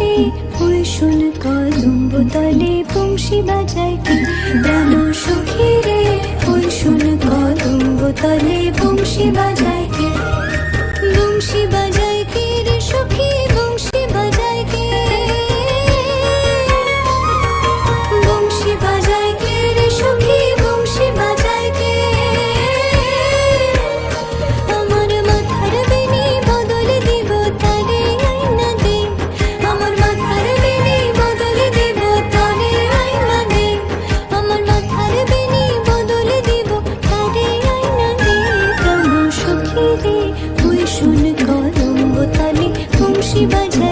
রে ওই শোন কদম্ব তলে বংশী বাজায় কে, প্রাণ সখী রে ওই শোন কদম্ব তলে বংশী বাজায় কে, বংশী বাজায় কে রে সখী বংশী বাজায় কে, বংশী বাজায় কে রে সখী বংশী বাজায় কে, আমার মাথার বেনি বদল দিব তারে আইনা দে, আমার মাথার বেনি বদল দিব তারে আইনা দে, আমার মাথার বেনি বদল দিব তারে আইনা দে, প্রাণ সখী রে ওই শোন কদম্ব তলে বংশী বাজায়